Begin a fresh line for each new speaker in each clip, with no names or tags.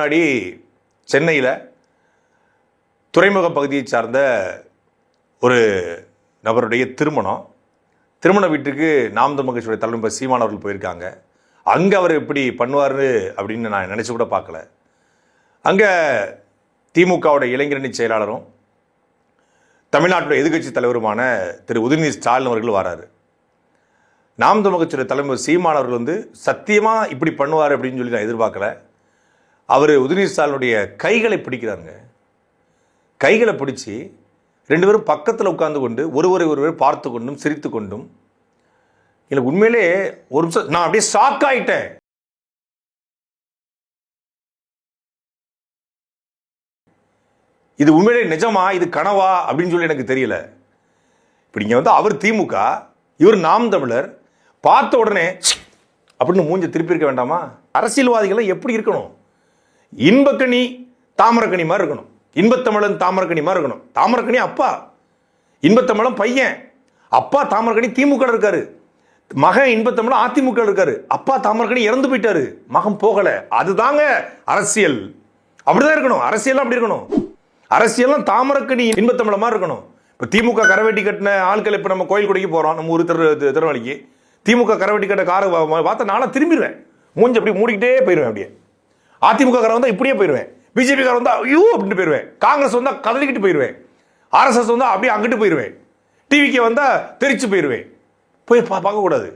முன்னாடி சென்னையில் துறைமுக பகுதியை சார்ந்த ஒரு நபருடைய திருமண வீட்டுக்கு நாம் தமிழர் கட்சியுடைய தலைவர் சீமான் அவர்கள் போயிருக்காங்க. அங்கே அவர் எப்படி பண்ணுவார் அப்படின்னு நான் நினச்சி கூட பார்க்கல. அங்கே திமுகவுடைய இளைஞரணி செயலாளரும் தமிழ்நாட்டுடைய எதிர்கட்சி தலைவருமான திரு உதயநிதி ஸ்டாலின் அவர்கள் வராரு. நாம் தமிழர் கட்சியுடைய தலைவர் சீமான் அவர்கள் சத்தியமாக இப்படி பண்ணுவார் அப்படின்னு சொல்லி நான் எதிர்பார்க்கல. அவர் உதயநிதி ஸ்டாலினுடைய கைகளை பிடிக்கிறாருங்க. கைகளை பிடிச்சி ரெண்டு பேரும் பக்கத்தில் உட்கார்ந்து கொண்டு ஒருவரை பார்த்து கொண்டும் சிரித்து கொண்டும் எனக்கு உண்மையிலே ஒரு நிமிஷம் நான் அப்படியே ஷாக் ஆயிட்டேன். இது உண்மையிலே நிஜமா, இது கனவா அப்படின்னு சொல்லி எனக்கு தெரியல. இப்படி இங்கே அவர் திமுக, இவர் நாம் தமிழர், பார்த்த உடனே அப்படின்னு மூஞ்ச திருப்பி இருக்க வேண்டாமா? அரசியல்வாதிகள் எப்படி இருக்கணும்? இன்பக்கனி தாமரக்கனி மாதிரி இருக்கணும். இன்பத்தமிழன் தாமரக்கனி மாதிரி இருக்கணும். தாமரக்கனி அப்பா, இன்பத்தமிழன் பையன். அப்பா தாமரக்கனி திமுக இருக்காரு, மகன் இன்பத்தமிழன் அதிமுக இருக்காரு. அப்பா தாமரக்கனி இறந்து போயிட்டாரு, மகன் போகல. அதுதாங்க அரசியல். அப்படிதான் இருக்கணும். அரசியல் அப்படி இருக்கணும். அரசியல் தாமரக்கனி இன்பத்தமிழன் மாதிரி இருக்கணும். இப்போ திமுக கரவேட்டி கட்டின ஆட்கள் இப்போ நம்ம கோயில் கொடிக்கு போகிறோம், நம்ம ஊர் திருவள்ளிக்கு. திமுக கரவேட்டி கட்ட காரு பார்த்தா நானும் திரும்பிடுவேன், மூஞ்சி அப்படி மூடிக்கிட்டே போயிடுவேன். அப்படியே அதிமுக காரன் வந்தால் இப்படியே போயிடுவேன், பிஜேபி காரன் வந்தால் ஐயோ அப்படின்ட்டு போயிடுவேன், காங்கிரஸ் வந்தால் கதலிக்கிட்டு போயிடுவேன், ஆர்எஸ்எஸ் வந்தால் அப்படியே அங்கிட்டு போயிடுவேன், டிவிக்கு வந்தால் தெரிச்சு போயிடுவேன். போய் பார்க்கக்கூடாது.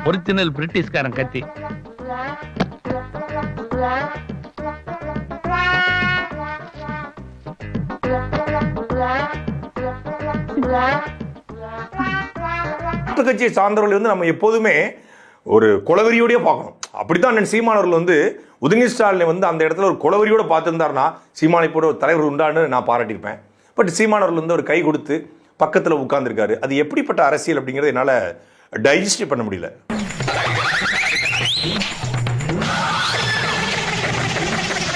ஒரிஜினல் பிரிட்டிஷ்காரன் கத்தி.
கட்சியை சார்ந்தவர்கள் நம்ம எப்போதுமே ஒரு குலவெறியோடய பார்க்கணும். அப்படித்தான் சீமானவர்கள் உதயநிதி ஸ்டாலின் அந்த இடத்துல ஒரு குலவெறியோட பார்த்துருந்தாருன்னா சீமானை போட ஒரு தலைவர் உண்டான்னு நான் பாராட்டியிருப்பேன். பட் சீமானவர்கள் ஒரு கை கொடுத்து பக்கத்தில் உட்கார்ந்துருக்காரு. அது எப்படிப்பட்ட அரசியல் அப்படிங்கிறது என்னால் டைஜஸ்ட் பண்ண முடியல.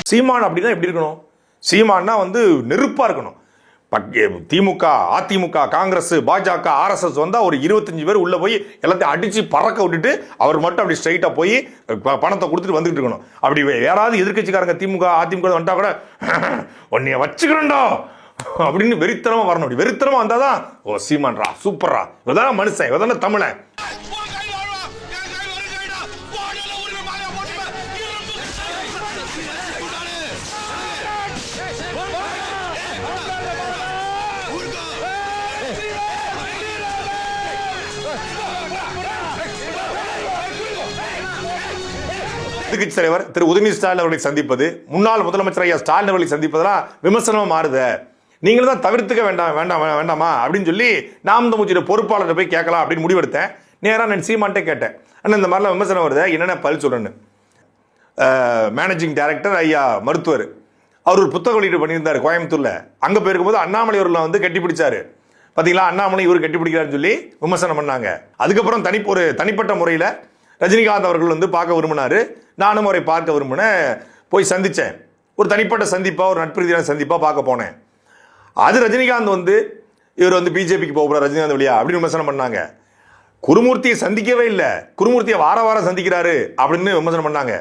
சீமான் அப்படின்னா எப்படி இருக்கணும்? சீமான்னா நெருப்பா இருக்கணும். திமுக, அதிமுக, காங்கிரஸ், பாஜக, ஆர்எஸ்எஸ் வந்தா ஒரு 25 பேர் உள்ள போய் எல்லாத்தையும் அடிச்சு பறக்க விட்டுட்டு அவர் மட்டும் அப்படி ஸ்ட்ரைட்டா போய் பணத்தை கொடுத்துட்டு வந்துட்டு இருக்கணும். அப்படி யாராவது எதிர்கட்சிக்காரங்க திமுக, அதிமுக வந்துட்டா கூட உன்னைய வச்சுக்கிறோண்டா அப்படின்னு வெறித்தனமா வரணும். அப்படி வெறித்தனமா வந்தாதான் ஓ சீமான்ரா, சூப்பர்ரா, இவதான மனுஷன், இவதான தமிழன். எதிர்கட்சி தலைவர் திரு உதயநிதி ஸ்டாலின் அவர்களை சந்திப்பது, முன்னாள் முதலமைச்சர் ஐயா ஸ்டாலின் அவர்களை சந்திப்பதெல்லாம் விமர்சனமா மாறுத. நீங்களும் தான் தவிர்த்துக்க வேண்டாமா அப்படின்னு சொல்லி நாம் தமிழர் பொறுப்பாளரை போய் கேட்கலாம் அப்படின்னு முடிவெடுத்தேன். நேராக நான் சீமான்ட்டே கேட்டேன், அண்ணா இந்த மாதிரிலாம் விமர்சனம் வருது, என்னென்ன பதில் சொல்றேன்னு. மேனேஜிங் டைரக்டர் ஐயா மருத்துவர் அவர் ஒரு புத்தக வெளியீடு பண்ணியிருந்தார் கோயம்புத்தூர்ல. அங்கே போயிருக்கும்போது அண்ணாமலை அவர்கள் கட்டி பிடிச்சாரு. பார்த்தீங்களா, அண்ணாமலை இவர் கட்டி பிடிக்கிறாருன்னு சொல்லி விமர்சனம் பண்ணாங்க. அதுக்கப்புறம் ஒரு தனிப்பட்ட முறையில் ரஜினிகாந்த் அவர்கள் பார்க்க விரும்பினாரு. நானும் அவரை பார்க்க விரும்பினேன், போய் சந்தித்தேன். ஒரு தனிப்பட்ட சந்திப்பாக, ஒரு நட்பு ரீதியான சந்திப்பாக பார்க்க போனேன். அது ரஜினிகாந்த் இவர் பிஜேபிக்கு போக போகிறார் ரஜினிகாந்த் வழியா அப்படின்னு விமர்சனம் பண்ணாங்க. குருமூர்த்தியை சந்திக்கவே இல்லை, குருமூர்த்தியை வாரம் சந்திக்கிறாரு அப்படின்னு விமர்சனம் பண்ணாங்க.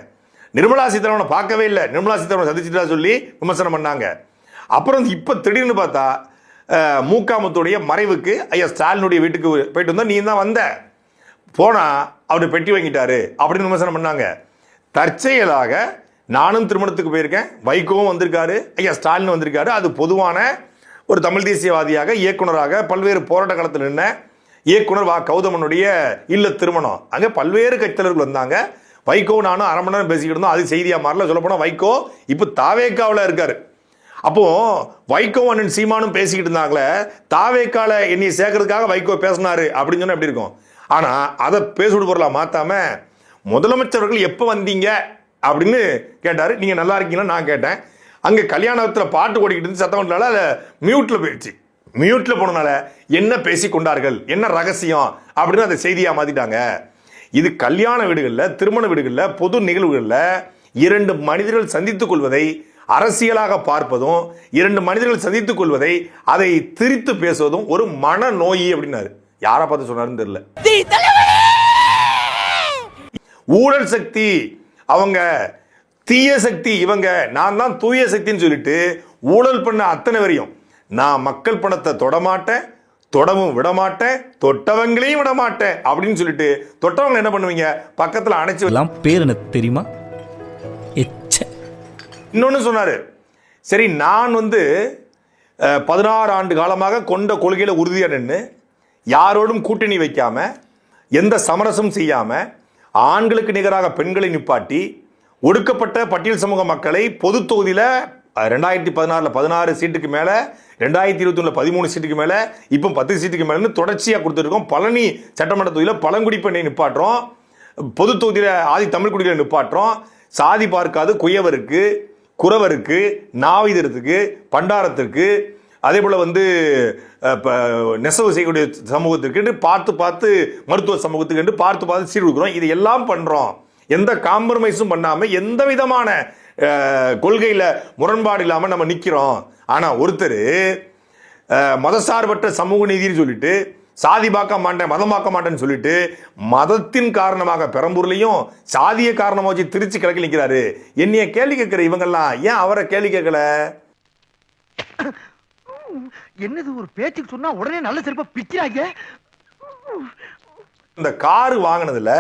நிர்மலா சீதாராமனை பார்க்கவே இல்லை, நிர்மலா சீதாராமன் சந்திச்சுட்டா சொல்லி விமர்சனம் பண்ணாங்க. அப்புறம் இப்போ திடீர்னு பார்த்தா மூக்காமுத்துடைய மறைவுக்கு ஐயா ஸ்டாலினுடைய வீட்டுக்கு போயிட்டு வந்தா, நீ தான் வந்த, போனா அவரு பெட்டி வாங்கிட்டாரு அப்படின்னு விமர்சனம் பண்ணாங்க. தற்செயலாக நானும் திருமணத்துக்கு போயிருக்கேன், வைகோவும் வந்திருக்காரு, ஐயா ஸ்டாலின் வந்திருக்காரு. அது பொதுவான ஒரு தமிழ் தேசியவாதியாக, இயக்குனராக பல்வேறு போராட்ட காலத்தில் நின்ன இயக்குனர் வா கௌதமனுடைய இல்ல திருமணம். அங்கே பல்வேறு கட்சித்தலைவர்கள் வந்தாங்க. வைகோ நானும் அரை மணி நேரம் பேசிக்கிட்டு இருந்தோம். அது செய்தியா மாறல. சொல்ல போனா வைகோ இப்போ தாவேக்காவில் இருக்காரு. அப்போ வைகோ அண்ணன் சீமானும் பேசிக்கிட்டு இருந்தாங்களே, தாவேக்கால என்னை சேர்க்கறதுக்காக வைகோ பேசினாரு அப்படின்னு சொன்னா எப்படி இருக்கும்? ஆனா அதை பேசுடு பொருளா மாத்தாம முதலமைச்சர்கள் எப்ப வந்தீங்க அப்படின்னு கேட்டாரு. நீங்க நல்லா இருக்கீங்களா நான் கேட்டேன். அங்க கல்யாணத்துல பாட்டு ஓடிக்கிட்டு இருந்து சத்தம் பண்ணால அதை மியூட்ல போயிடுச்சு. மியூட்ல போனனால என்ன பேசி கொண்டார்கள், என்ன ரகசியம் அப்படின்னு அதை செய்தியா மாத்திட்டாங்க. இது கல்யாண வீடுகளில், திருமண வீடுகளில், பொது நிகழ்வுகளில் இரண்டு மனிதர்கள் சந்தித்துக் கொள்வதை அரசியலாக பார்ப்பதும், இரண்டு மனிதர்கள் சந்தித்துக் கொள்வதை அதை திரித்து பேசுவதும் ஒரு மனநோய் அப்படின்னாரு. யாரை பார்த்து சொன்னாருன்னு தெரியல. ஊழல் சக்தி அவங்க, தீய சக்தி இவங்க, நான் தான் தூய சக்தின்னு சொல்லிட்டு ஊழல் பண்ண அத்தனை வரையும் நான் மக்கள் பணத்தை தொடமாட்டேன், தொடவும் விடமாட்டேன், தொட்டவங்களையும் விடமாட்டேன் அப்படின்னு சொல்லிட்டு தொட்டவங்க என்ன பண்ணுவீங்க, பக்கத்தில் அணைச்சு
எல்லாம் பேர் எனக்கு தெரியுமா?
இன்னொன்னு சொன்னாரு, சரி நான் 16 ஆண்டு காலமாக கொண்ட கொள்கையில உறுதியா நின்று யாரோடும் கூட்டணி வைக்காம எந்த சமரசம் செய்யாம ஆண்களுக்கு நிகராக பெண்களை நிப்பாட்டி ஒடுக்கப்பட்ட பட்டியல் சமூக மக்களை பொது தொகுதியில 2016 16 சீட்டுக்கு மேல, 2021 13 சீட்டுக்கு மேல, இப்போ 10 சீட்டுக்கு மேல தொடர்ச்சியா கொடுத்துருக்கோம். பழனி சட்டமன்ற தொகுதியில பழங்குடி பெண்ணை நிப்பாட்டுறோம், பொது தொகுதியில ஆதி தமிழ் குடிகளை நிப்பாட்டுறோம். சாதி பார்க்காது குயவருக்கு, குறவருக்கு, நாவிதருக்கு, பண்டாரத்திற்கு, அதே போல நெசவு செய்யக்கூடிய சமூகத்திற்கு என்று பார்த்து மருத்துவ சமூகத்துக்கு என்று பார்த்து சீர் கொடுக்குறோம். இது எல்லாம் பண்றோம். எந்த காம்ப்ரமைஸும் பண்ணாம, எந்த விதமான கொள்கையில முரண்பாடு இல்லாம நம்ம நிக்கிறோம். ஆனா ஒருத்தர் மதசார்பற்ற சமூக நீதினு சொல்லிட்டு, சாதி பார்க்க மாட்டேன், மதம் பார்க்க மாட்டேன்னு சொல்லிட்டு மதத்தின் காரணமாக பெரம்பூர்லையும் சாதிய காரணமாக வச்சு திருச்சி கிழக்கு நிற்கிறாரு. என்னைய கேள்வி கேட்கிற இவங்கெல்லாம் ஏன் அவரை கேள்வி கேட்கல?
என்னது ஒரு பேச்சுக்கு சொன்னா உடனே நல்ல சிறப்பா பிக்கிறாங்க.
இந்த கார் வாங்கினதுல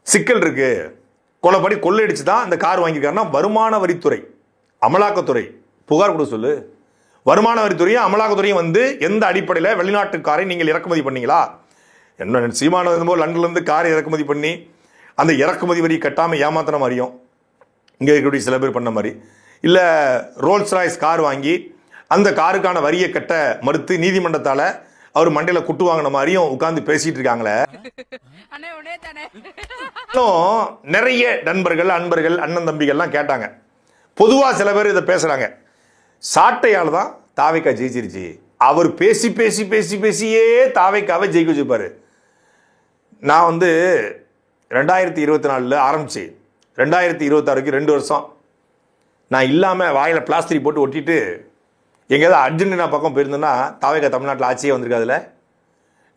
சிக்கல் இருக்கு, கொலைப்படி கொள்ளையடிச்சு தான் இந்த கார் வாங்கியிருக்காருன்னா வருமான வரித்துறை, அமலாக்கத்துறை புகார் கொடுக்க சொல்லு. வருமான வரித்துறையும் அமலாக்கத்துறையும் எந்த அடிப்படையில் வெளிநாட்டு காரை நீங்கள் இறக்குமதி பண்ணீங்களா? என்ன சீமானது போல் லண்டன்லேருந்து காரை இறக்குமதி பண்ணி அந்த இறக்குமதி வரி கட்டாமல் ஏமாத்தின மாதிரியும் இங்கே இருக்கக்கூடிய சில பேர் பண்ண மாதிரி, இல்லை ரோல்ஸ் ராய்ஸ் கார் வாங்கி அந்த காருக்கான வரியை கட்ட மறுத்து நீதிமன்றத்தால் அவர் மண்டையில் குட்டு வாங்கின மாதிரியும் உட்கார்ந்து பேசிட்டு இருக்காங்களே. நிறைய நண்பர்கள், அன்பர்கள், அண்ணன் தம்பிகள்லாம் கேட்டாங்க. பொதுவாக சில பேர் இதை பேசுறாங்க, சாட்டையால் தான் தாவேக்கா ஜெயிச்சிருச்சு, அவர் பேசி பேசி பேசி பேசியே தாவேக்காவை ஜெயிக்க வச்சிருப்பாரு. நான் 2024 ஆரம்பிச்சு 2026 2 வருஷம் நான் இல்லாமல் வாயில் பிளாஸ்டிக் போட்டு ஒட்டிட்டு எங்கேயாவது அர்ஜென்டினா பக்கம் போயிருந்தேன்னா தாவேக்கா தமிழ்நாட்டில் ஆட்சியே வந்திருக்காதுல.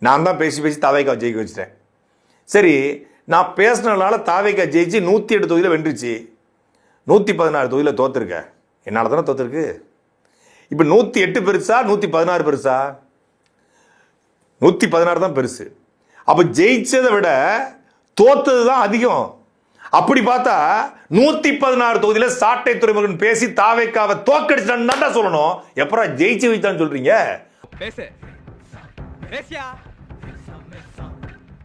நான் தான் பேசி பேசி தாவேக்கா ஜெயிக்க வச்சிட்டேன். சரி, நான் பேசினால தாவேக்கா ஜெயிச்சு 108 தொகுதியில் வென்றுச்சு, 116 தொகுதியில் தோத்துருக்க. என்னால் தானே தோத்துருக்கு. இப்போ 108 பெருசா 116 பெருசா? 116 தான் பெருசு. அப்போ ஜெயிச்சதை விட தோத்தது தான் அதிகம். அப்படி பார்த்தா 116 தொகுதியில சாட்டை துறைமுருகன் பேசி தாவேக்காவை தோக்கடிச்சான்னு சொல்லணும். எப்பறம் ஜெயிச்சு வைத்தான்னு சொல்றீங்க?
பேசு பேசியா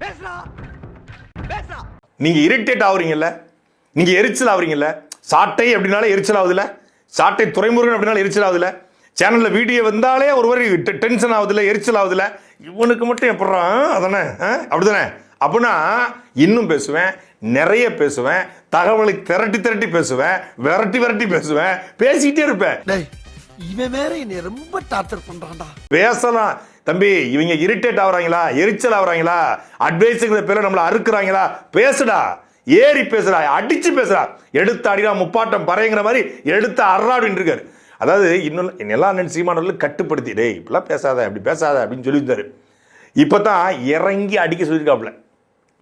பேசுடா பேசுடா.
நீங்க இரிட்டேட் ஆகுறீங்கல்ல, நீங்க எரிச்சல் ஆகுறீங்கல்ல. சாட்டை அப்படினாலே எரிச்சல் ஆகுதுல்ல, சாட்டை துறைமுருகன் அப்படினாலே எரிச்சல் ஆகுதுல்ல, சேனல்ல வீடியோ வந்தாலே ஒருவரு டென்ஷன் ஆகுதுல்ல, எரிச்சல் ஆகுதுல்ல. இவனுக்கு மட்டும் எப்படா அதானே, அப்படிதானே? அப்படின்னா இன்னும் பேசுவேன், நிறைய பேசுவேன், தகவலை திரட்டி திரட்டி பேசுவேன், விரட்டி விரட்டி பேசுவேன், பேசிக்கிட்டே இருப்பேன்.
இவன் வேற என்னை ரொம்ப டார்ச்சர் பண்றான்டா.
பேசலாம் தம்பி. இவங்க இரிட்டேட் ஆகுறாங்களா, எரிச்சல் ஆகுறாங்களா, அட்வைஸுங்கிற பேர்ல நம்மள அறுக்குறாங்களா? பேசுடா, ஏறி பேசுறா, அடிச்சு பேசுறா, எடுத்து அடிடா முப்பாட்டம் பறைங்கிற மாதிரி எடுத்து அறாடின்னு இருக்காரு. அதாவது இன்னும் எல்லா சீமானவர்களும் கட்டுப்படுத்தி, டேய் இப்பெல்லாம் பேசாத, அப்படி பேசாத அப்படின்னு சொல்லியிருந்தாரு. இப்பதான் இறங்கி அடிக்க சொல்லியிருக்காப்புல.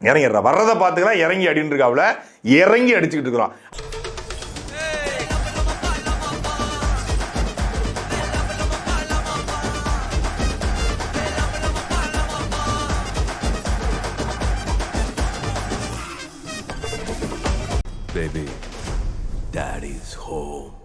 இறங்கிடுறா, வர்றதை பார்த்துக்கலாம், இறங்கி அடின்னு இருக்காப்புல, இறங்கி அடிச்சுக்கிட்டு இருக்கிறோம்.
Baby, Daddy's home.